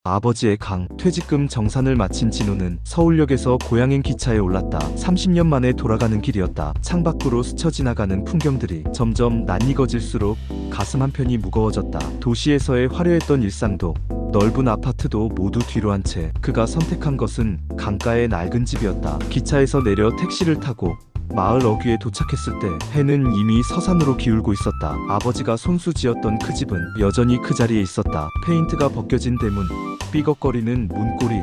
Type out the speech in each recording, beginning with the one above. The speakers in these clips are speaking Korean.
아버지의 강, 퇴직금 정산을 마친 진호는 서울역에서 고향행 기차에 올랐다. 30년 만에 돌아가는 길이었다. 창밖으로 스쳐 지나가는 풍경들이 점점 낯익어질수록 가슴 한편이 무거워졌다. 도시에서의 화려했던 일상도 넓은 아파트도 모두 뒤로 한 채 그가 선택한 것은 강가의 낡은 집이었다. 기차에서 내려 택시를 타고 마을 어귀에 도착했을 때 해는 이미 서산으로 기울고 있었다. 아버지가 손수지었던 그 집은 여전히 그 자리에 있었다. 페인트가 벗겨진 대문, 삐걱거리는 문고리,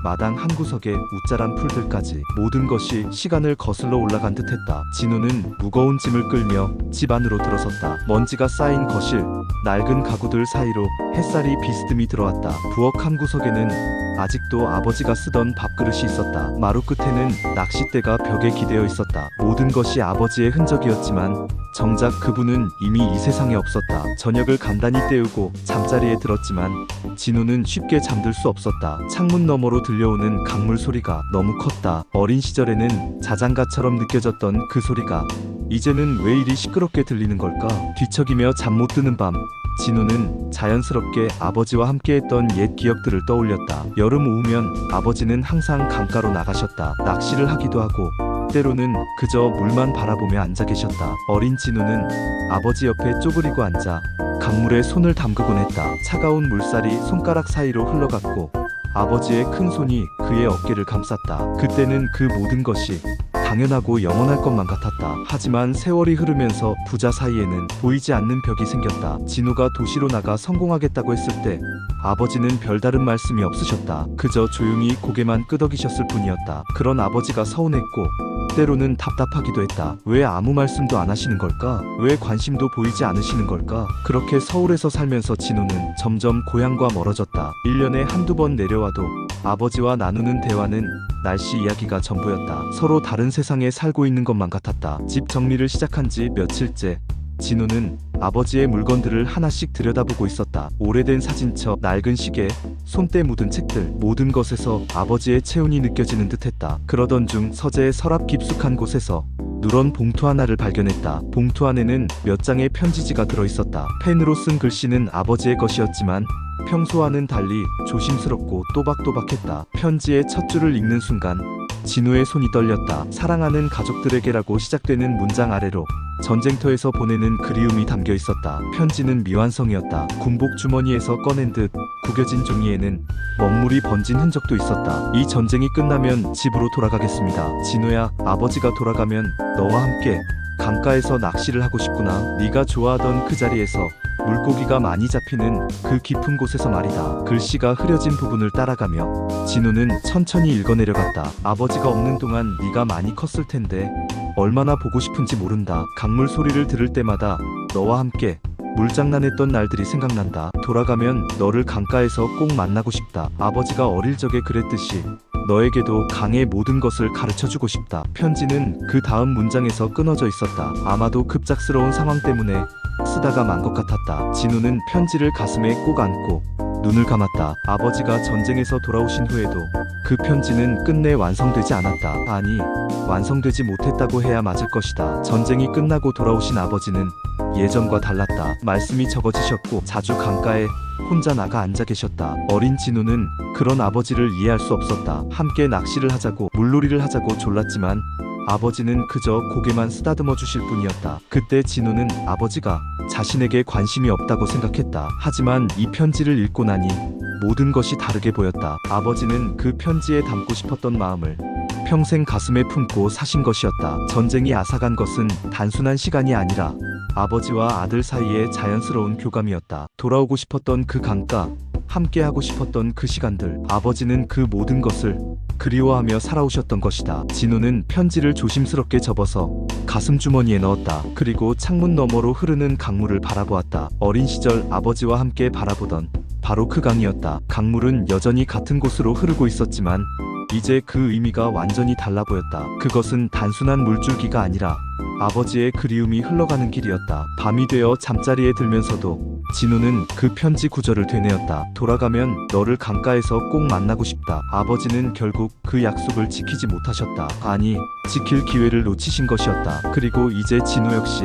마당 한 구석에 웃자란 풀들까지 모든 것이 시간을 거슬러 올라간 듯했다. 진우는 무거운 짐을 끌며 집 안으로 들어섰다. 먼지가 쌓인 거실, 낡은 가구들 사이로 햇살이 비스듬히 들어왔다. 부엌 한 구석에는 아직도 아버지가 쓰던 밥그릇이 있었다. 마루 끝에는 낚싯대가 벽에 기대어 있었다. 모든 것이 아버지의 흔적이었지만 정작 그분은 이미 이 세상에 없었다. 저녁을 간단히 때우고 잠자리에 들었지만 진우는 쉽게 잠들 수 없었다. 창문 너머로 들려오는 강물 소리가 너무 컸다. 어린 시절에는 자장가처럼 느껴졌던 그 소리가 이제는 왜 이리 시끄럽게 들리는 걸까? 뒤척이며 잠 못 드는 밤, 진우는 자연스럽게 아버지와 함께했던 옛 기억들을 떠올렸다. 여름 오후면 아버지는 항상 강가로 나가셨다. 낚시를 하기도 하고 때로는 그저 물만 바라보며 앉아 계셨다. 어린 진우는 아버지 옆에 쪼그리고 앉아 강물에 손을 담그곤 했다. 차가운 물살이 손가락 사이로 흘러갔고 아버지의 큰 손이 그의 어깨를 감쌌다. 그때는 그 모든 것이 당연하고 영원할 것만 같았다. 하지만 세월이 흐르면서 부자 사이에는 보이지 않는 벽이 생겼다. 진우가 도시로 나가 성공하겠다고 했을 때 아버지는 별다른 말씀이 없으셨다. 그저 조용히 고개만 끄덕이셨을 뿐이었다. 그런 아버지가 서운했고 때로는 답답하기도 했다. 왜 아무 말씀도 안 하시는 걸까? 왜 관심도 보이지 않으시는 걸까? 그렇게 서울에서 살면서 진우는 점점 고향과 멀어졌다. 1년에 한두 번 내려와도 아버지와 나누는 대화는 날씨 이야기가 전부였다. 서로 다른 세상에 살고 있는 것만 같았다. 집 정리를 시작한 지 며칠째 진우는 아버지의 물건들을 하나씩 들여다보고 있었다. 오래된 사진첩, 낡은 시계, 손때 묻은 책들, 모든 것에서 아버지의 체온이 느껴지는 듯했다. 그러던 중 서재의 서랍 깊숙한 곳에서 누런 봉투 하나를 발견했다. 봉투 안에는 몇 장의 편지지가 들어있었다. 펜으로 쓴 글씨는 아버지의 것이었지만 평소와는 달리 조심스럽고 또박또박했다. 편지의 첫 줄을 읽는 순간 진우의 손이 떨렸다. 사랑하는 가족들에게라고 시작되는 문장 아래로 전쟁터에서 보내는 그리움이 담겨 있었다. 편지는 미완성이었다. 군복 주머니에서 꺼낸 듯 구겨진 종이에는 먹물이 번진 흔적도 있었다. 이 전쟁이 끝나면 집으로 돌아가겠습니다. 진우야, 아버지가 돌아가면 너와 함께 강가에서 낚시를 하고 싶구나. 네가 좋아하던 그 자리에서 물고기가 많이 잡히는 그 깊은 곳에서 말이다. 글씨가 흐려진 부분을 따라가며 진우는 천천히 읽어내려갔다. 아버지가 없는 동안 네가 많이 컸을 텐데 얼마나 보고 싶은지 모른다. 강물 소리를 들을 때마다 너와 함께 물장난했던 날들이 생각난다. 돌아가면 너를 강가에서 꼭 만나고 싶다. 아버지가 어릴 적에 그랬듯이 너에게도 강의 모든 것을 가르쳐주고 싶다. 편지는 그 다음 문장에서 끊어져 있었다. 아마도 급작스러운 상황 때문에 쓰다가 만 것 같았다. 진우는 편지를 가슴에 꼭 안고 눈을 감았다. 아버지가 전쟁에서 돌아오신 후에도 그 편지는 끝내 완성되지 않았다. 아니, 완성되지 못했다고 해야 맞을 것이다. 전쟁이 끝나고 돌아오신 아버지는 예전과 달랐다. 말씀이 적어지셨고 자주 강가에 혼자 나가 앉아 계셨다. 어린 진우는 그런 아버지를 이해할 수 없었다. 함께 낚시를 하자고 물놀이를 하자고 졸랐지만 아버지는 그저 고개만 쓰다듬어 주실 뿐이었다. 그때 진우는 아버지가 자신에게 관심이 없다고 생각했다. 하지만 이 편지를 읽고 나니 모든 것이 다르게 보였다. 아버지는 그 편지에 담고 싶었던 마음을 평생 가슴에 품고 사신 것이었다. 전쟁이 앗아간 것은 단순한 시간이 아니라 아버지와 아들 사이의 자연스러운 교감이었다. 돌아오고 싶었던 그 강가, 함께하고 싶었던 그 시간들, 아버지는 그 모든 것을 그리워하며 살아오셨던 것이다. 진우는 편지를 조심스럽게 접어서 가슴 주머니에 넣었다. 그리고 창문 너머로 흐르는 강물을 바라보았다. 어린 시절 아버지와 함께 바라보던 바로 그 강이었다. 강물은 여전히 같은 곳으로 흐르고 있었지만 이제 그 의미가 완전히 달라 보였다. 그것은 단순한 물줄기가 아니라 아버지의 그리움이 흘러가는 길이었다. 밤이 되어 잠자리에 들면서도 진우는 그 편지 구절을 되뇌었다. 돌아가면 너를 강가에서 꼭 만나고 싶다. 아버지는 결국 그 약속을 지키지 못하셨다. 아니, 지킬 기회를 놓치신 것이었다. 그리고 이제 진우 역시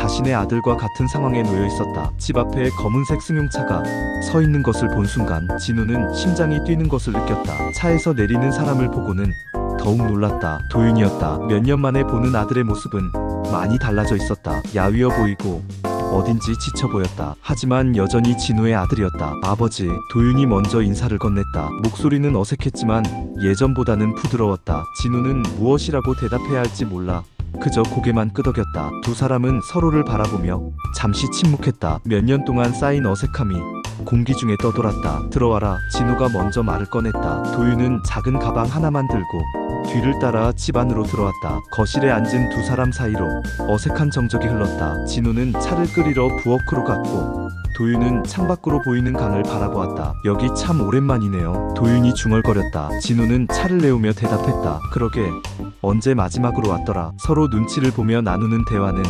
자신의 아들과 같은 상황에 놓여 있었다. 집 앞에 검은색 승용차가 서 있는 것을 본 순간 진우는 심장이 뛰는 것을 느꼈다. 차에서 내리는 사람을 보고는 더욱 놀랐다. 도윤이었다. 몇 년 만에 보는 아들의 모습은 많이 달라져 있었다. 야위어 보이고 어딘지 지쳐 보였다. 하지만 여전히 진우의 아들이었다. 아버지. 도윤이 먼저 인사를 건넸다. 목소리는 어색했지만 예전보다는 부드러웠다. 진우는 무엇이라고 대답해야 할지 몰라 그저 고개만 끄덕였다. 두 사람은 서로를 바라보며 잠시 침묵했다. 몇 년 동안 쌓인 어색함이 공기 중에 떠돌았다. 들어와라. 진우가 먼저 말을 꺼냈다. 도윤은 작은 가방 하나만 들고 뒤를 따라 집 안으로 들어왔다. 거실에 앉은 두 사람 사이로 어색한 정적이 흘렀다. 진우는 차를 끓이러 부엌으로 갔고 도윤은 창밖으로 보이는 강을 바라보았다. 여기 참 오랜만이네요. 도윤이 중얼거렸다. 진우는 차를 내우며 대답했다. 그러게 언제 마지막으로 왔더라. 서로 눈치를 보며 나누는 대화는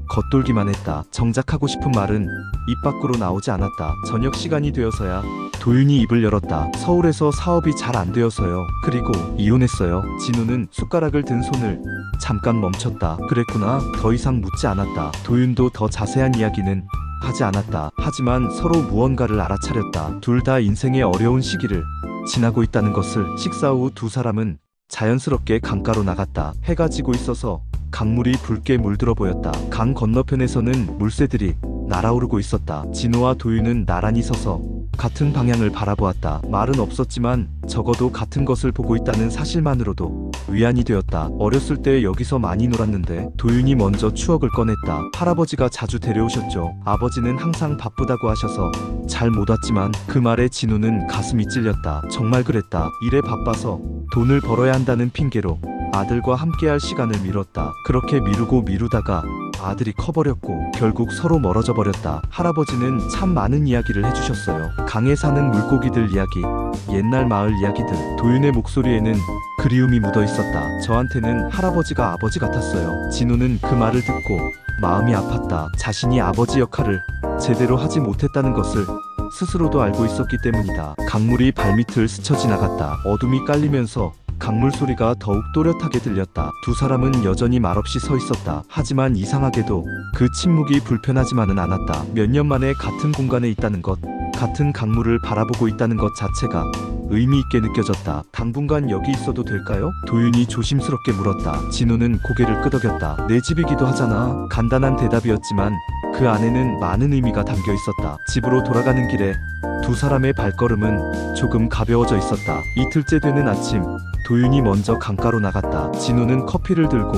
겉돌기만 했다. 정작 하고 싶은 말은 입 밖으로 나오지 않았다. 저녁 시간이 되어서야 도윤이 입을 열었다. 서울에서 사업이 잘 안 되어서요. 그리고 이혼했어요. 진우는 숟가락을 든 손을 잠깐 멈췄다. 그랬구나. 더 이상 묻지 않았다. 도윤도 더 자세한 이야기는 하지 않았다. 하지만 서로 무언가를 알아차렸다. 둘 다 인생의 어려운 시기를 지나고 있다는 것을. 식사 후 두 사람은 자연스럽게 강가로 나갔다. 해가 지고 있어서 강물이 붉게 물들어 보였다. 강 건너편에서는 물새들이 날아오르고 있었다. 진우와 도윤은 나란히 서서 같은 방향을 바라보았다. 말은 없었지만 적어도 같은 것을 보고 있다는 사실만으로도 위안이 되었다. 어렸을 때 여기서 많이 놀았는데. 도윤이 먼저 추억을 꺼냈다. 할아버지가 자주 데려오셨죠. 아버지는 항상 바쁘다고 하셔서 잘 못 왔지만. 그 말에 진우는 가슴이 찔렸다. 정말 그랬다. 일에 바빠서 돈을 벌어야 한다는 핑계로 아들과 함께할 시간을 미뤘다. 그렇게 미루고 미루다가 아들이 커버렸고 결국 서로 멀어져 버렸다. 할아버지는 참 많은 이야기를 해주셨어요. 강에 사는 물고기들 이야기, 옛날 마을 이야기들. 도윤의 목소리에는 그리움이 묻어 있었다. 저한테는 할아버지가 아버지 같았어요. 진우는 그 말을 듣고 마음이 아팠다. 자신이 아버지 역할을 제대로 하지 못했다는 것을 스스로도 알고 있었기 때문이다. 강물이 발밑을 스쳐 지나갔다. 어둠이 깔리면서 강물 소리가 더욱 또렷하게 들렸다. 두 사람은 여전히 말없이 서 있었다. 하지만 이상하게도 그 침묵이 불편하지만은 않았다. 몇 년 만에 같은 공간에 있다는 것, 같은 강물을 바라보고 있다는 것 자체가 의미 있게 느껴졌다. 당분간 여기 있어도 될까요? 도윤이 조심스럽게 물었다. 진우는 고개를 끄덕였다. 내 집이기도 하잖아. 간단한 대답이었지만 그 안에는 많은 의미가 담겨 있었다. 집으로 돌아가는 길에 두 사람의 발걸음은 조금 가벼워져 있었다. 이틀째 되는 아침, 도윤이 먼저 강가로 나갔다. 진우는 커피를 들고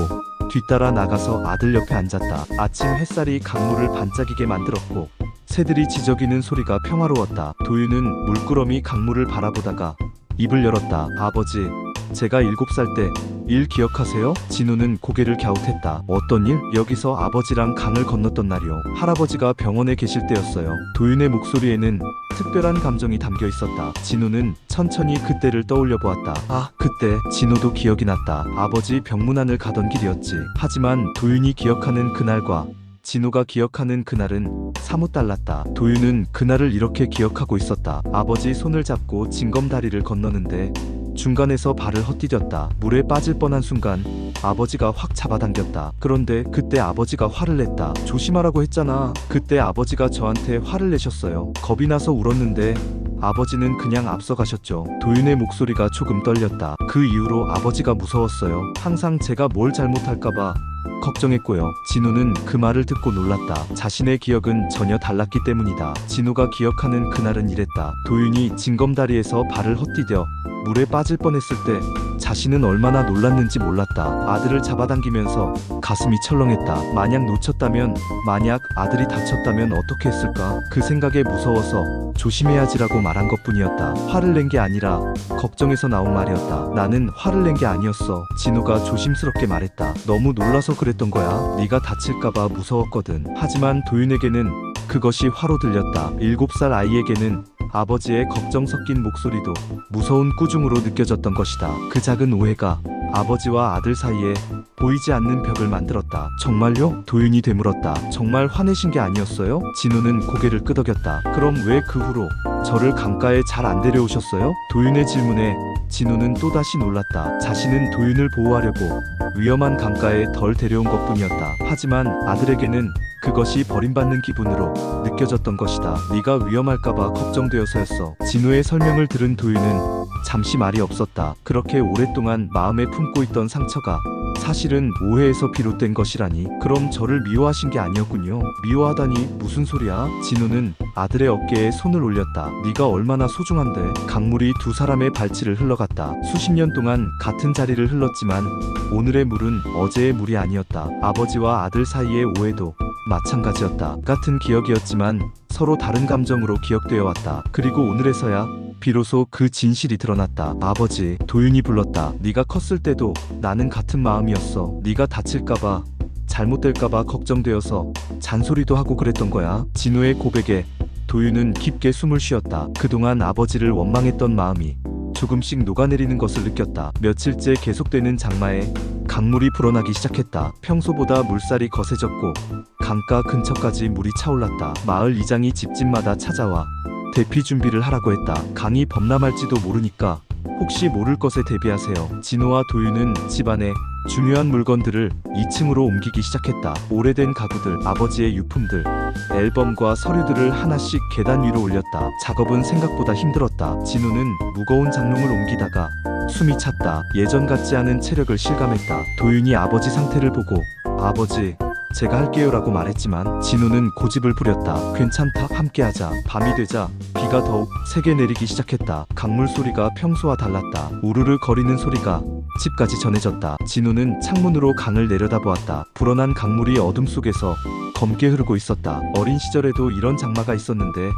뒤따라 나가서 아들 옆에 앉았다. 아침 햇살이 강물을 반짝이게 만들었고 새들이 지저귀는 소리가 평화로웠다. 도윤은 물끄러미 강물을 바라보다가 입을 열었다. 아버지, 제가 7살 때 일 기억하세요? 진우는 고개를 갸웃했다. 어떤 일? 여기서 아버지랑 강을 건넜던 날이요. 할아버지가 병원에 계실 때였어요. 도윤의 목소리에는 특별한 감정이 담겨 있었다. 진우는 천천히 그때를 떠올려 보았다. 아, 그때. 진우도 기억이 났다. 아버지 병문안을 가던 길이었지. 하지만 도윤이 기억하는 그날과 진우가 기억하는 그날은 사뭇 달랐다. 도윤은 그날을 이렇게 기억하고 있었다. 아버지 손을 잡고 징검다리를 건너는데 중간에서 발을 헛디뎠다. 물에 빠질 뻔한 순간 아버지가 확 잡아당겼다. 그런데 그때 아버지가 화를 냈다. 조심하라고 했잖아. 그때 아버지가 저한테 화를 내셨어요. 겁이 나서 울었는데 아버지는 그냥 앞서가셨죠. 도윤의 목소리가 조금 떨렸다. 그 이후로 아버지가 무서웠어요. 항상 제가 뭘 잘못할까봐 걱정했고요. 진우는 그 말을 듣고 놀랐다. 자신의 기억은 전혀 달랐기 때문이다. 진우가 기억하는 그날은 이랬다. 도윤이 징검다리에서 발을 헛디뎌 물에 빠질 뻔했을 때 자신은 얼마나 놀랐는지 몰랐다. 아들을 잡아당기면서 가슴이 철렁했다. 만약 놓쳤다면, 만약 아들이 다쳤다면 어떻게 했을까? 그 생각에 무서워서 조심해야지라고 말한 것뿐이었다. 화를 낸 게 아니라 걱정해서 나온 말이었다. 나는 화를 낸 게 아니었어. 진우가 조심스럽게 말했다. 너무 놀라서 그랬던 거야. 네가 다칠까봐 무서웠거든. 하지만 도윤에게는 그것이 화로 들렸다. 7살 아이에게는 아버지의 걱정 섞인 목소리도 무서운 꾸중으로 느껴졌던 것이다. 그 작은 오해가 아버지와 아들 사이에 보이지 않는 벽을 만들었다. 정말요? 도윤이 되물었다. 정말 화내신 게 아니었어요? 진우는 고개를 끄덕였다. 그럼 왜 그 후로 저를 강가에 잘 안 데려오셨어요? 도윤의 질문에 진우는 또다시 놀랐다. 자신은 도윤을 보호하려고 위험한 강가에 덜 데려온 것뿐이었다. 하지만 아들에게는 그것이 버림받는 기분으로 느껴졌던 것이다. 네가 위험할까봐 걱정되어서였어. 진우의 설명을 들은 도윤은 잠시 말이 없었다. 그렇게 오랫동안 마음에 품고 있던 상처가 사실은 오해에서 비롯된 것이라니. 그럼 저를 미워하신 게 아니었군요. 미워하다니 무슨 소리야? 진우는 아들의 어깨에 손을 올렸다. 네가 얼마나 소중한데. 강물이 두 사람의 발치를 흘러갔다. 수십 년 동안 같은 자리를 흘렀지만 오늘의 물은 어제의 물이 아니었다. 아버지와 아들 사이의 오해도 마찬가지였다. 같은 기억이었지만 서로 다른 감정으로 기억되어 왔다. 그리고 오늘에서야 비로소 그 진실이 드러났다. 아버지, 도윤이 불렀다. 네가 컸을 때도 나는 같은 마음이었어. 네가 다칠까봐, 잘못될까봐 걱정되어서 잔소리도 하고 그랬던 거야. 진우의 고백에 도윤은 깊게 숨을 쉬었다. 그동안 아버지를 원망했던 마음이 조금씩 녹아내리는 것을 느꼈다. 며칠째 계속되는 장마에 강물이 불어나기 시작했다. 평소보다 물살이 거세졌고 강가 근처까지 물이 차올랐다. 마을 이장이 집집마다 찾아와 대피 준비를 하라고 했다. 강이 범람할지도 모르니까 혹시 모를 것에 대비하세요. 진우와 도윤은 집안의 중요한 물건들을 2층으로 옮기기 시작했다. 오래된 가구들, 아버지의 유품들, 앨범과 서류들을 하나씩 계단 위로 올렸다. 작업은 생각보다 힘들었다. 진우는 무거운 장롱을 옮기다가 숨이 찼다. 예전 같지 않은 체력을 실감했다. 도윤이 아버지 상태를 보고 아버지, 제가 할게요라고 말했지만 진우는 고집을 부렸다. 괜찮다, 함께하자. 밤이 되자 비가 더욱 세게 내리기 시작했다. 강물 소리가 평소와 달랐다. 우르르 거리는 소리가 집까지 전해졌다. 진우는 창문으로 강을 내려다보았다. 불어난 강물이 어둠 속에서 검게 흐르고 있었다. 어린 시절에도 이런 장마가 있었는데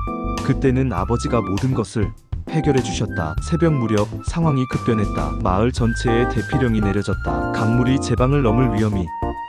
그때는 아버지가 모든 것을 해결해 주셨다. 새벽 무렵 상황이 급변했다. 마을 전체에 대피령이 내려졌다. 강물이 제방을 넘을 위험이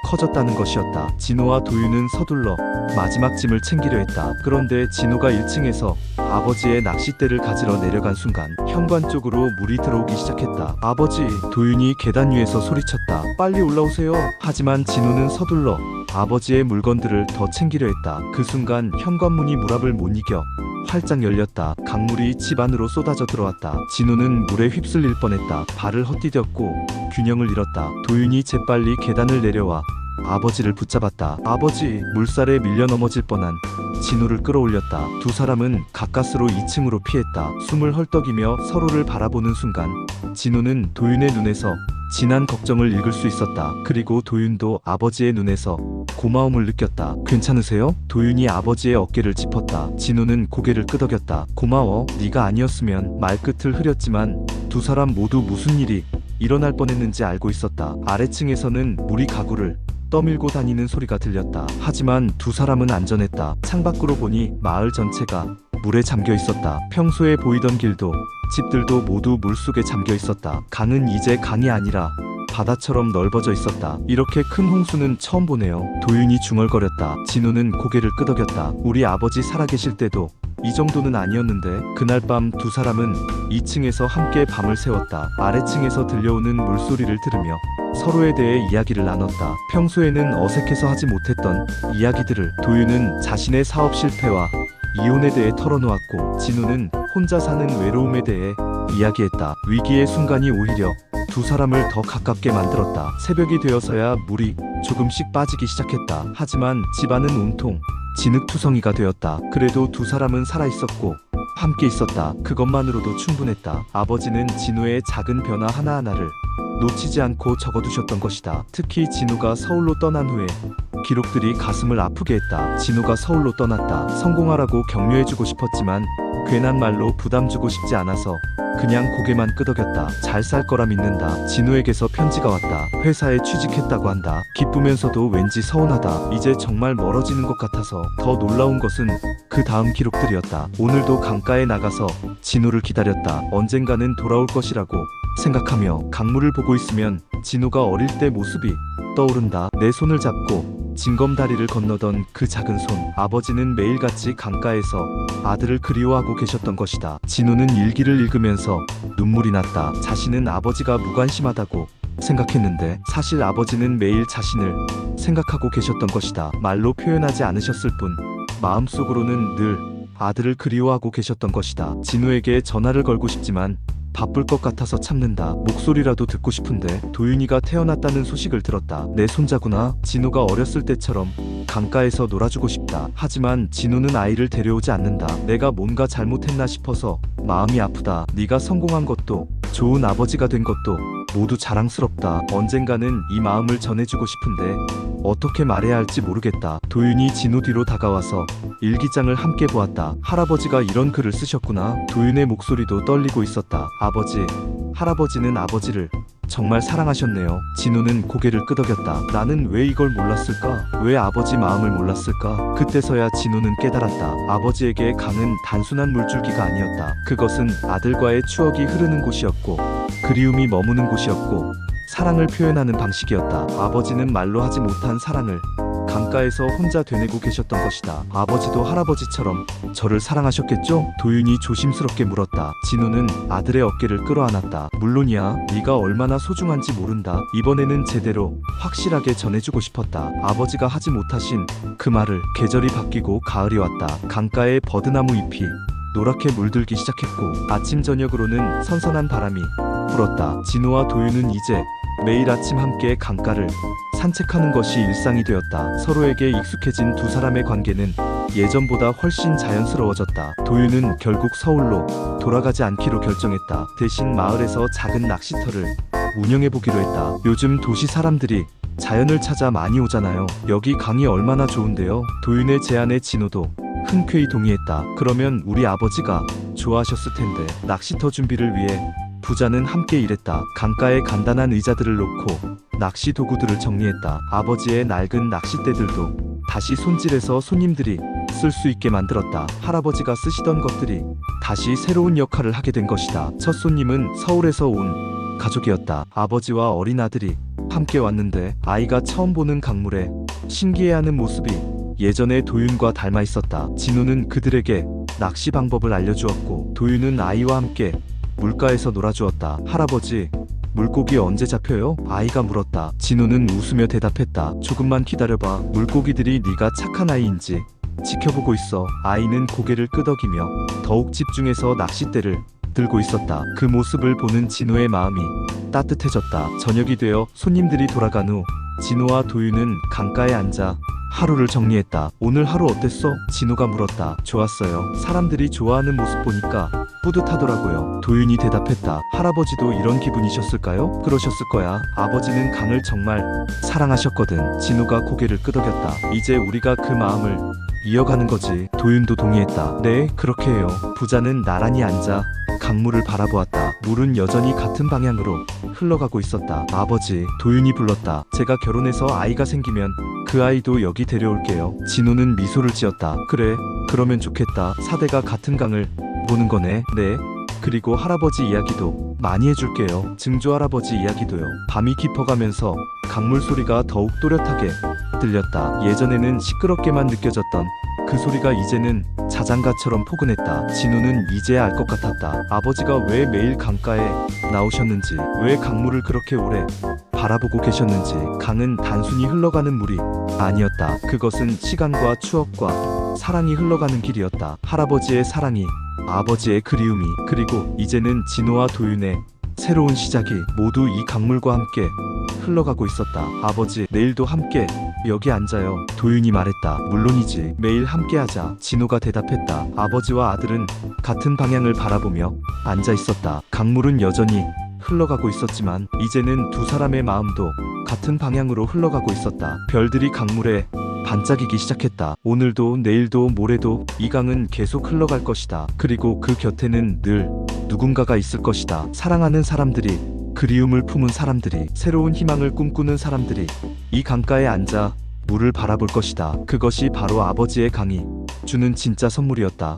커졌다는 것이었다. 진우와 도윤은 서둘러 마지막 짐을 챙기려 했다. 그런데 진우가 1층에서 아버지의 낚싯대를 가지러 내려간 순간 현관 쪽으로 물이 들어오기 시작했다. 아버지, 도윤이 계단 위에서 소리쳤다. 빨리 올라오세요. 하지만 진우는 서둘러 아버지의 물건들을 더 챙기려 했다. 그 순간 현관문이 물압을 못 이겨 활짝 열렸다. 강물이 집 안으로 쏟아져 들어왔다. 진우는 물에 휩쓸릴 뻔했다. 발을 헛디뎠고 균형을 잃었다. 도윤이 재빨리 계단을 내려와 아버지를 붙잡았다. 아버지, 물살에 밀려 넘어질 뻔한 진우를 끌어올렸다. 두 사람은 가까스로 2층으로 피했다. 숨을 헐떡이며 서로를 바라보는 순간 진우는 도윤의 눈에서 진한 걱정을 읽을 수 있었다. 그리고 도윤도 아버지의 눈에서 고마움을 느꼈다. 괜찮으세요? 도윤이 아버지의 어깨를 짚었다. 진우는 고개를 끄덕였다. 고마워. 네가 아니었으면. 말끝을 흐렸지만 두 사람 모두 무슨 일이 일어날 뻔했는지 알고 있었다. 아래층에서는 물이 가구를 떠밀고 다니는 소리가 들렸다. 하지만 두 사람은 안전했다. 창밖으로 보니 마을 전체가 물에 잠겨 있었다. 평소에 보이던 길도 집들도 모두 물속에 잠겨 있었다. 강은 이제 강이 아니라 바다처럼 넓어져 있었다. 이렇게 큰 홍수는 처음 보네요. 도윤이 중얼거렸다. 진우는 고개를 끄덕였다. 우리 아버지 살아계실 때도 이 정도는 아니었는데. 그날 밤 두 사람은 2층에서 함께 밤을 새웠다. 아래층에서 들려오는 물소리를 들으며 서로에 대해 이야기를 나눴다. 평소에는 어색해서 하지 못했던 이야기들을. 도윤은 자신의 사업 실패와 이혼에 대해 털어놓았고 진우는 혼자 사는 외로움에 대해 이야기했다. 위기의 순간이 오히려 두 사람을 더 가깝게 만들었다. 새벽이 되어서야 물이 조금씩 빠지기 시작했다. 하지만 집안은 온통 진흙투성이가 되었다. 그래도 두 사람은 살아있었고 함께 있었다. 그것만으로도 충분했다. 아버지는 진우의 작은 변화 하나하나를 놓치지 않고 적어두셨던 것이다. 특히 진우가 서울로 떠난 후에 기록들이 가슴을 아프게 했다. 진우가 서울로 떠났다. 성공하라고 격려해주고 싶었지만 괜한 말로 부담 주고 싶지 않아서 그냥 고개만 끄덕였다. 잘 살 거라 믿는다. 진우에게서 편지가 왔다. 회사에 취직했다고 한다. 기쁘면서도 왠지 서운하다. 이제 정말 멀어지는 것 같아서. 더 놀라운 것은 그 다음 기록들이었다. 오늘도 강가에 나가서 진우를 기다렸다. 언젠가는 돌아올 것이라고 생각하며 강물을 보고 있으면 진우가 어릴 때 모습이 떠오른다. 내 손을 잡고 징검다리를 건너던 그 작은 손. 아버지는 매일같이 강가에서 아들을 그리워하고 계셨던 것이다. 진우는 일기를 읽으면서 눈물이 났다. 자신은 아버지가 무관심하다고 생각했는데 사실 아버지는 매일 자신을 생각하고 계셨던 것이다. 말로 표현하지 않으셨을 뿐 마음속으로는 늘 아들을 그리워하고 계셨던 것이다. 진우에게 전화를 걸고 싶지만 바쁠 것 같아서 참는다. 목소리라도 듣고 싶은데. 도윤이가 태어났다는 소식을 들었다. 내 손자구나. 진호가 어렸을 때처럼 강가에서 놀아주고 싶다. 하지만 진호는 아이를 데려오지 않는다. 내가 뭔가 잘못했나 싶어서 마음이 아프다. 네가 성공한 것도 좋은 아버지가 된 것도 모두 자랑스럽다. 언젠가는 이 마음을 전해주고 싶은데 어떻게 말해야 할지 모르겠다. 도윤이 진호 뒤로 다가와서 일기장을 함께 보았다. 할아버지가 이런 글을 쓰셨구나. 도윤의 목소리도 떨리고 있었다. 아버지, 할아버지는 아버지를 정말 사랑하셨네요. 진호는 고개를 끄덕였다. 나는 왜 이걸 몰랐을까? 왜 아버지 마음을 몰랐을까? 그때서야 진호는 깨달았다. 아버지에게 강은 단순한 물줄기가 아니었다. 그것은 아들과의 추억이 흐르는 곳이었고, 그리움이 머무는 곳이었고, 사랑을 표현하는 방식이었다. 아버지는 말로 하지 못한 사랑을 강가에서 혼자 되뇌고 계셨던 것이다. 아버지도 할아버지처럼 저를 사랑하셨겠죠? 도윤이 조심스럽게 물었다. 진호는 아들의 어깨를 끌어안았다. 물론이야. 네가 얼마나 소중한지 모른다. 이번에는 제대로 확실하게 전해주고 싶었다. 아버지가 하지 못하신 그 말을. 계절이 바뀌고 가을이 왔다. 강가의 버드나무 잎이 노랗게 물들기 시작했고 아침 저녁으로는 선선한 바람이 불었다. 진호와 도윤은 이제 매일 아침 함께 강가를 산책하는 것이 일상이 되었다. 서로에게 익숙해진 두 사람의 관계는 예전보다 훨씬 자연스러워졌다. 도윤은 결국 서울로 돌아가지 않기로 결정했다. 대신 마을에서 작은 낚시터를 운영해보기로 했다. 요즘 도시 사람들이 자연을 찾아 많이 오잖아요. 여기 강이 얼마나 좋은데요. 도윤의 제안에 진호도 흔쾌히 동의했다. 그러면 우리 아버지가 좋아하셨을 텐데. 낚시터 준비를 위해 부자는 함께 일했다. 강가에 간단한 의자들을 놓고 낚시 도구들을 정리했다. 아버지의 낡은 낚싯대들도 다시 손질해서 손님들이 쓸 수 있게 만들었다. 할아버지가 쓰시던 것들이 다시 새로운 역할을 하게 된 것이다. 첫 손님은 서울에서 온 가족이었다. 아버지와 어린 아들이 함께 왔는데 아이가 처음 보는 강물에 신기해하는 모습이 예전의 도윤과 닮아 있었다. 진호는 그들에게 낚시 방법을 알려주었고 도윤은 아이와 함께 물가에서 놀아주었다. 할아버지, 물고기 언제 잡혀요? 아이가 물었다. 진호는 웃으며 대답했다. 조금만 기다려봐. 물고기들이 네가 착한 아이인지 지켜보고 있어. 아이는 고개를 끄덕이며 더욱 집중해서 낚싯대를 들고 있었다. 그 모습을 보는 진호의 마음이 따뜻해졌다. 저녁이 되어 손님들이 돌아간 후 진호와 도윤은 강가에 앉아 하루를 정리했다. 오늘 하루 어땠어? 진호가 물었다. 좋았어요. 사람들이 좋아하는 모습 보니까 뿌듯하더라고요. 도윤이 대답했다. 할아버지도 이런 기분이셨을까요? 그러셨을 거야. 아버지는 강을 정말 사랑하셨거든. 진호가 고개를 끄덕였다. 이제 우리가 그 마음을 이어가는 거지. 도윤도 동의했다. 네, 그렇게 해요. 부자는 나란히 앉아 강물을 바라보았다. 물은 여전히 같은 방향으로 흘러가고 있었다. 아버지, 도윤이 불렀다. 제가 결혼해서 아이가 생기면 그 아이도 여기 데려올게요. 진호는 미소를 지었다. 그래, 그러면 좋겠다. 사대가 같은 강을 보는 거네. 네. 그리고 할아버지 이야기도 많이 해줄게요. 증조 할아버지 이야기도요. 밤이 깊어가면서 강물 소리가 더욱 또렷하게 들렸다. 예전에는 시끄럽게만 느껴졌던 그 소리가 이제는 자장가처럼 포근했다. 진호는 이제야 알 것 같았다. 아버지가 왜 매일 강가에 나오셨는지, 왜 강물을 그렇게 오래 바라보고 계셨는지. 강은 단순히 흘러가는 물이 아니었다. 그것은 시간과 추억과 사랑이 흘러가는 길이었다. 할아버지의 사랑이, 아버지의 그리움이, 그리고 이제는 진호와 도윤의 새로운 시작이 모두 이 강물과 함께 흘러가고 있었다. 아버지, 내일도 함께 여기 앉아요. 도윤이 말했다. 물론이지. 매일 함께 하자. 진호가 대답했다. 아버지와 아들은 같은 방향을 바라보며 앉아 있었다. 강물은 여전히 흘러가고 있었지만 이제는 두 사람의 마음도 같은 방향으로 흘러가고 있었다. 별들이 강물에 반짝이기 시작했다. 오늘도 내일도 모레도 이 강은 계속 흘러갈 것이다. 그리고 그 곁에는 늘 누군가가 있을 것이다. 사랑하는 사람들이, 그리움을 품은 사람들이, 새로운 희망을 꿈꾸는 사람들이 이 강가에 앉아 물을 바라볼 것이다. 그것이 바로 아버지의 강이 주는 진짜 선물이었다.